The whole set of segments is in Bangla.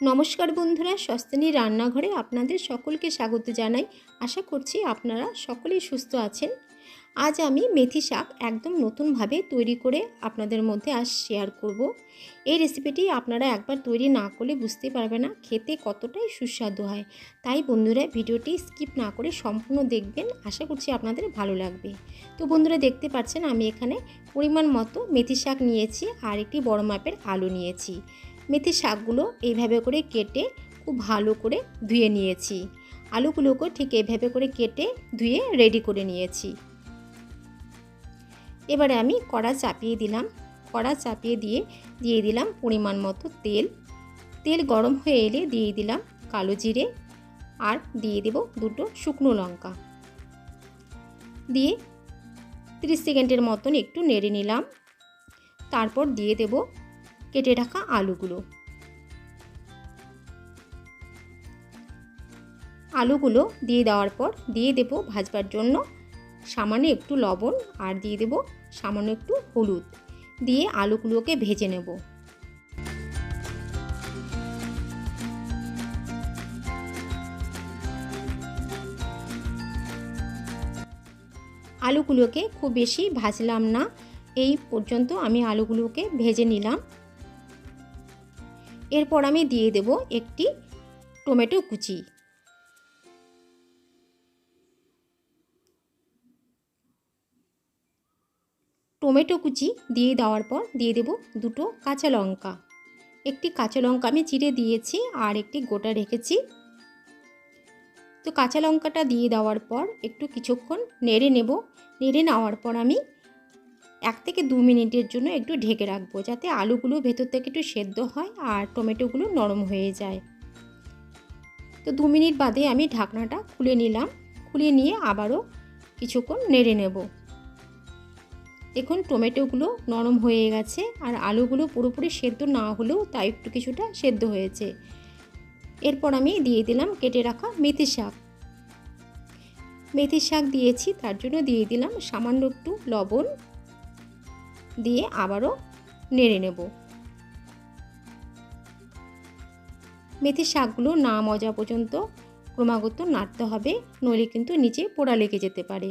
नमस्कार बंधुरा स्वस्तानी रान्नाघरे आपनादेर सकलके स्वागत जानाई। आशा करछि आपनारा सकलेई सुस्थ आछेन। आज आमी मेथी शाक एकदम नतून भावे तैरी करे आपनादेर मध्य आज शेयर करब। এই রেসিপিটি আপনারা একবার তৈরি না করলে বুঝতে পারবেন না খেতে কতটাই সুস্বাদু হয়। তাই বন্ধুরা ভিডিওটি স্কিপ না করে সম্পূর্ণ দেখবেন, আশা করছি আপনাদের ভালো লাগবে। তো বন্ধুরা দেখতে পাচ্ছেন আমি এখানে পরিমাণ মতো মেথি শাক নিয়েছি আর একটি বড় মাপের আলু নিয়েছি। মেথি শাকগুলো এইভাবে করে কেটে খুব ভালো করে ধুয়ে নিয়েছি। আলুগুলোকে ঠিক এইভাবে করে কেটে ধুয়ে রেডি করে নিয়েছি। এবারে আমি কড়া চাপিয়ে দিলাম। কড়া চাপিয়ে দিয়ে দিলাম পরিমাণ মতো তেল গরম হয়ে এলে দিয়ে দিলাম কালো জিরে আর দিয়ে দেব দুটো শুকনো লঙ্কা। দিয়ে 30 সেকেন্ডের মতন একটু নেড়ে নিলাম। তারপর দিয়ে দেব কেটে রাখা আলুগুলো দিয়ে দেওয়ার পর দিয়ে দেব ভাজবার জন্য সামান্য একটু লবণ আর দিয়ে দেব সামান্য একটু হলুদ দিয়ে আলুগুলোকে ভেজে নেব। আলুগুলোকে খুব বেশি ভাজলাম না, এই পর্যন্ত আমি আলুগুলোকে ভেজে নিলাম। এরপর আমি দিয়ে দেব একটি টমেটো কুচি। টমেটো কুচি দিয়ে দেওয়ার পর দিয়ে দেব দুটো কাঁচা লঙ্কা। একটি কাঁচা লঙ্কা আমি চিড়ে দিয়েছি আর একটি গোটা রেখেছি। তো কাঁচা লঙ্কাটা দিয়ে দেওয়ার পর একটু কিছুক্ষণ নেড়ে নেব। নেড়ে নেওয়ার পর আমি 1 থেকে 2 মিনিটের জন্য একটু ঢেকে রাখবো, যাতে আলুগুলো ভেতর থেকে একটু সেদ্ধ হয় আর টমেটোগুলো নরম হয়ে যায়। তো 2 মিনিট বাদে আমি ঢাকনাটা খুলে নিলাম। খুলে নিয়ে আবারও কিছুক্ষণ নেড়ে নেব। দেখুন টমেটোগুলো নরম হয়ে গেছে আর আলুগুলো পুরোপুরি সেদ্ধ না হলেও তাই একটু কিছুটা সেদ্ধ হয়েছে। এরপর আমি দিয়ে দিলাম কেটে রাখা মেথি শাক দিয়েছি, তার জন্য দিয়ে দিলাম সামান্য একটু লবণ দিয়ে আবারও নেড়ে নেব। মেথি শাকগুলো না মজা পর্যন্ত ক্রমাগত নাড়তে হবে, নইলে কিন্তু নিচে পোড়া লেগে যেতে পারে।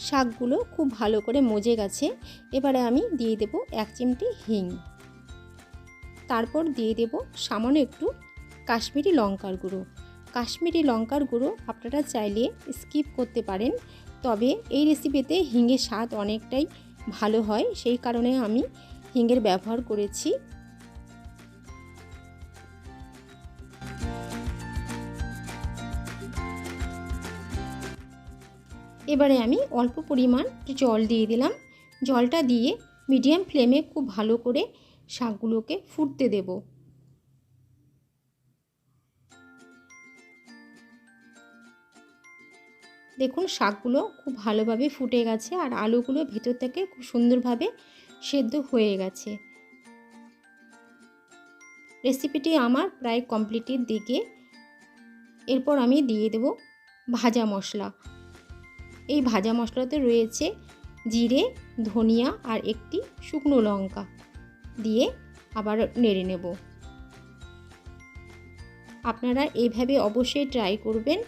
শাকগুলো খুব ভালো করে মজে গেছে। এবারে আমি দিয়ে দেব 1 চিমটি হিং। তারপর দিয়ে দেব সামান্য একটু কাশ্মীরি লঙ্কার গুঁড়ো। কাশ্মীরি লঙ্কার গুঁড়ো আপনারা চাইলে স্কিপ করতে পারেন, তবে এই রেসিপিতে হিঙের স্বাদ অনেকটাই ভালো হয়, সেই কারণে আমি হিঙের ব্যবহার করেছি। এবারে আমি অল্প পরিমাণ জল দিয়ে দিলাম। জলটা দিয়ে মিডিয়াম ফ্লেমে খুব ভালো করে শাকগুলোকে ফুটতে দেব। দেখুন শাকগুলো খুব ভালোভাবে ফুটে গেছে আর আলুগুলো ভেতর থেকে খুব সুন্দরভাবে সেদ্ধ হয়ে গেছে। রেসিপিটি আমার প্রায় কমপ্লিটের দিকে। এরপর আমি দিয়ে দেব ভাজা মশলা। এই ভাজা মশলাতে রয়েছে জিরে, ধনিয়া আর একটি শুকনো লঙ্কা দিয়ে আবার নেড়ে নেব। আপনারা এইভাবে অবশ্যই ট্রাই করবেন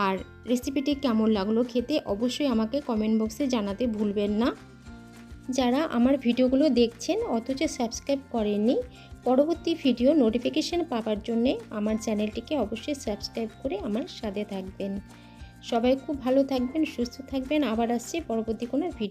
আর রেসিপিটি কেমন লাগলো খেতে অবশ্যই আমাকে কমেন্ট বক্সে জানাতে ভুলবেন না। যারা আমার ভিডিওগুলো দেখছেন অথচ সাবস্ক্রাইব করেননি, পরবর্তী ভিডিও নোটিফিকেশন পাওয়ার জন্য আমার চ্যানেলটিকে অবশ্যই সাবস্ক্রাইব করে আমার সাথে থাকবেন। সবাই খুব ভালো থাকবেন, সুস্থ থাকবেন। আবার আসছি পরবর্তী কোনো ভিডিও।